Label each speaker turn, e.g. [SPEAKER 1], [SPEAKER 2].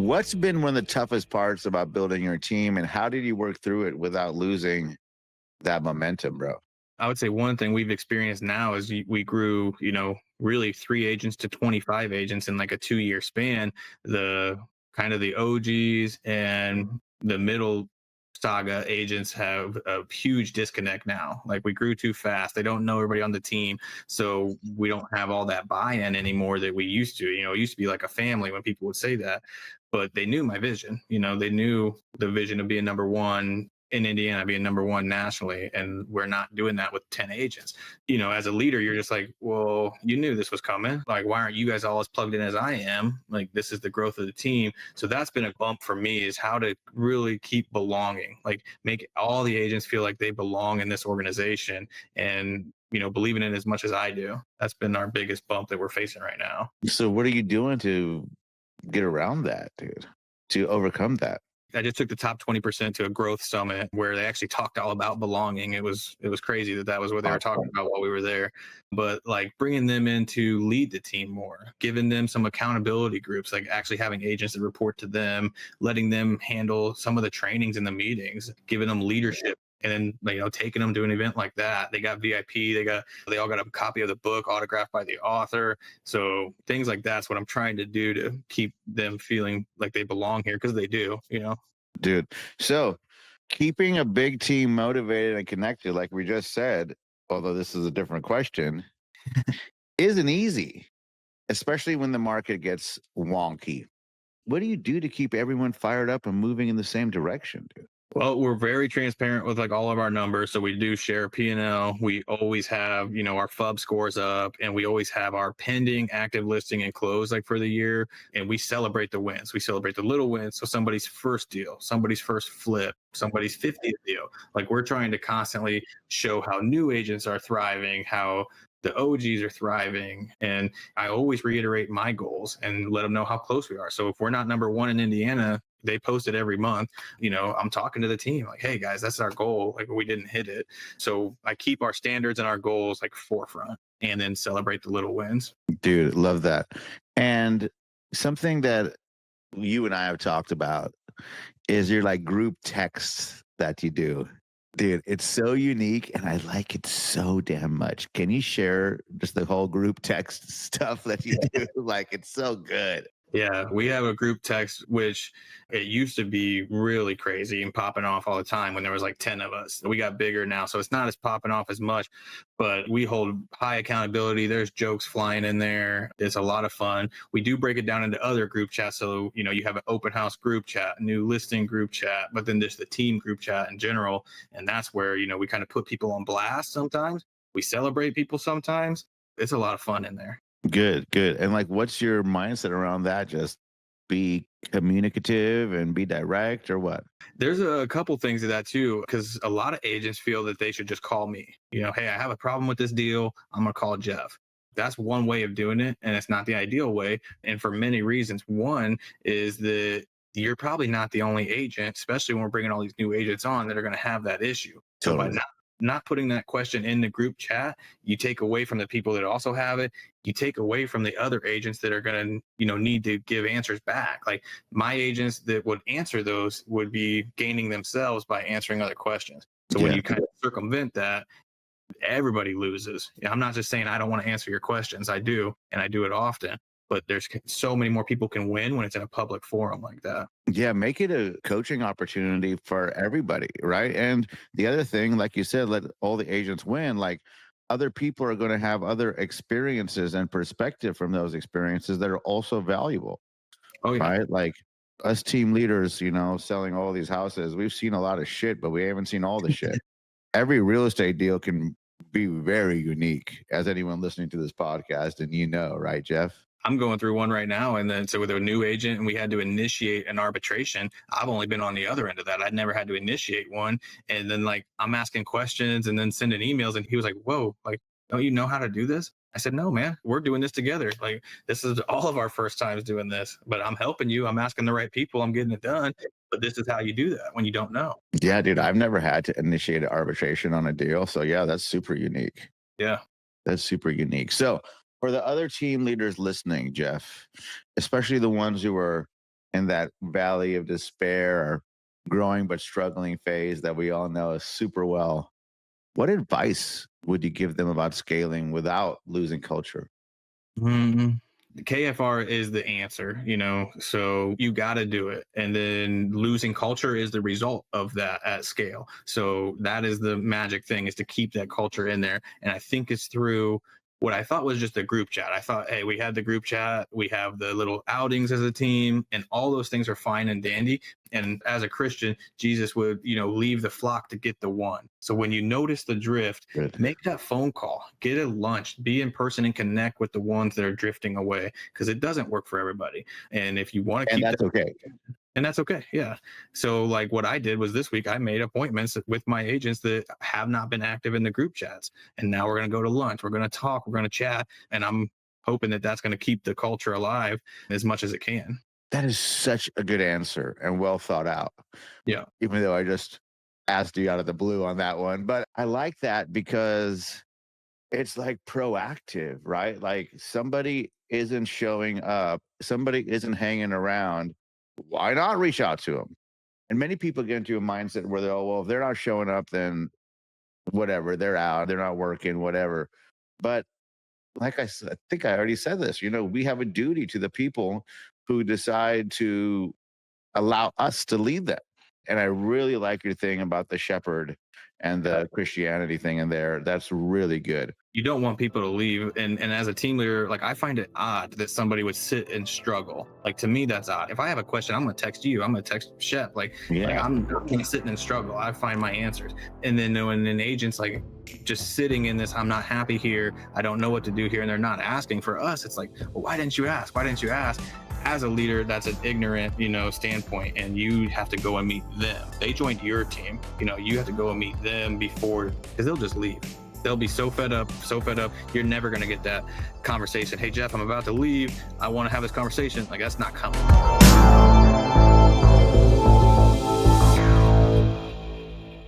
[SPEAKER 1] What's been one of the toughest parts about building your team, and how did you work through it without losing that momentum, bro?
[SPEAKER 2] I would say one thing we've experienced now is we grew, really 3 agents to 25 agents in like a 2 year span. The kind of the OGs and the middle saga agents have a huge disconnect now. Like we grew too fast. They don't know everybody on the team. So we don't have all that buy-in anymore that we used to. It used to be like a family when people would say that, but they knew my vision. They knew the vision of being number one in Indiana, being number one nationally, and we're not doing that with 10 agents. As a leader, you're just like, well, you knew this was coming. Like, why aren't you guys all as plugged in as I am? Like, this is the growth of the team. So that's been a bump for me, is how to really keep belonging, like make all the agents feel like they belong in this organization, and believe in it as much as I do. That's been our biggest bump that we're facing right now.
[SPEAKER 1] So what are you doing to get around that, dude? To overcome that?
[SPEAKER 2] I just took the top 20% to a growth summit where they actually talked all about belonging. It was crazy that was what they were talking about while we were there. But like bringing them in to lead the team more, giving them some accountability groups, like actually having agents that report to them, letting them handle some of the trainings in the meetings, giving them leadership. And then, taking them to an event like that, they got VIP, they all got a copy of the book autographed by the author. So things like that's what I'm trying to do to keep them feeling like they belong here, because they do.
[SPEAKER 1] Dude. So keeping a big team motivated and connected, like we just said, although this is a different question, isn't easy, especially when the market gets wonky. What do you do to keep everyone fired up and moving in the same direction, dude?
[SPEAKER 2] Well, we're very transparent with like all of our numbers. So we do share P&L. We always have, our FUB scores up, and we always have our pending, active listing, and close like for the year. And we celebrate the wins. We celebrate the little wins. So somebody's first deal, somebody's first flip, somebody's 50th deal. Like we're trying to constantly show how new agents are thriving, how the OGs are thriving. And I always reiterate my goals and let them know how close we are. So if we're not number one in Indiana, they post it every month. I'm talking to the team like, hey guys, that's our goal. Like we didn't hit it. So I keep our standards and our goals like forefront, and then celebrate the little wins.
[SPEAKER 1] Dude, love that. And something that you and I have talked about is your like group texts that you do. Dude, it's so unique and I like it so damn much. Can you share just the whole group text stuff that you do? Like, it's so good.
[SPEAKER 2] Yeah, we have a group text, which it used to be really crazy and popping off all the time when there was like 10 of us. We got bigger now, so it's not as popping off as much, but we hold high accountability. There's jokes flying in there. It's a lot of fun. We do break it down into other group chats. So, you have an open house group chat, new listing group chat, but then there's the team group chat in general. And that's where, we kind of put people on blast sometimes. We celebrate people sometimes. It's a lot of fun in there.
[SPEAKER 1] Good, good. And like, what's your mindset around that? Just be communicative and be direct, or what?
[SPEAKER 2] There's a couple things of that too, because a lot of agents feel that they should just call me. Hey, I have a problem with this deal. I'm going to call Jeff. That's one way of doing it, and it's not the ideal way. And for many reasons. One is that you're probably not the only agent, especially when we're bringing all these new agents on, that are going to have that issue. So by not putting that question in the group chat, you take away from the people that also have it. You take away from the other agents that are going to, need to give answers back. Like my agents that would answer those would be gaining themselves by answering other questions. So when you kind of circumvent that, everybody loses. I'm not just saying I don't want to answer your questions. I do, and I do it often. But there's so many more people can win when it's in a public forum like that.
[SPEAKER 1] Yeah, make it a coaching opportunity for everybody, right? And the other thing, like you said, let all the agents win. Like other people are going to have other experiences and perspective from those experiences that are also valuable.
[SPEAKER 2] Oh yeah.
[SPEAKER 1] Right? Like us team leaders, selling all these houses, we've seen a lot of shit, but we haven't seen all the shit. Every real estate deal can be very unique, as anyone listening to this podcast, and right, Jeff?
[SPEAKER 2] I'm going through one right now. And then so with a new agent, and we had to initiate an arbitration. I've only been on the other end of that. I'd never had to initiate one. And then like I'm asking questions and then sending emails. And he was like, whoa, like, don't you know how to do this? I said, no, man, we're doing this together. Like this is all of our first times doing this, but I'm helping you. I'm asking the right people. I'm getting it done. But this is how you do that when you don't know.
[SPEAKER 1] Yeah, dude, I've never had to initiate an arbitration on a deal. So yeah, that's super unique.
[SPEAKER 2] Yeah.
[SPEAKER 1] That's super unique. So for the other team leaders listening, Jeff, especially the ones who are in that valley of despair or growing but struggling phase that we all know super well, what advice would you give them about scaling without losing culture?
[SPEAKER 2] Mm, KFR is the answer, so you got to do it. And then losing culture is the result of that at scale. So that is the magic thing, is to keep that culture in there. And I think it's through what I thought was just a group chat. I thought, hey, we had the group chat, we have the little outings as a team, and all those things are fine and dandy. And as a Christian, Jesus would, leave the flock to get the one. So when you notice the drift,
[SPEAKER 1] Good.
[SPEAKER 2] make that phone call, get a lunch, be in person and connect with the ones that are drifting away, because it doesn't work for everybody. And if you want to
[SPEAKER 1] And
[SPEAKER 2] keep
[SPEAKER 1] that's
[SPEAKER 2] that,
[SPEAKER 1] okay.
[SPEAKER 2] and that's okay. Yeah. So like what I did was this week, I made appointments with my agents that have not been active in the group chats. And now we're going to go to lunch. We're going to talk. We're going to chat. And I'm hoping that that's going to keep the culture alive as much as it can.
[SPEAKER 1] That is such a good answer and well thought out.
[SPEAKER 2] Yeah.
[SPEAKER 1] Even though I just asked you out of the blue on that one. But I like that because it's like proactive, right? Like somebody isn't showing up, somebody isn't hanging around. Why not reach out to them? And many people get into a mindset where they're, oh, well, if they're not showing up, then whatever, they're out, they're not working, whatever. But like I said, I think I already said this, we have a duty to the people who decide to allow us to lead them. And I really like your thing about the shepherd and the Christianity thing in there. That's really good.
[SPEAKER 2] You don't want people to leave. And as a team leader, like I find it odd that somebody would sit and struggle. Like to me, that's odd. If I have a question, I'm gonna text you. I'm gonna text Shep. Like I'm not sitting and struggle. I find my answers. And then when an agent's like just sitting in this, I'm not happy here, I don't know what to do here, and they're not asking for us, it's like, well, why didn't you ask? Why didn't you ask? As a leader, that's an ignorant, standpoint, and you have to go and meet them. They joined your team. You have to go and meet them before, because they'll just leave. They'll be so fed up. You're never going to get that conversation. Hey, Jeff, I'm about to leave. I want to have this conversation. Like, that's not coming.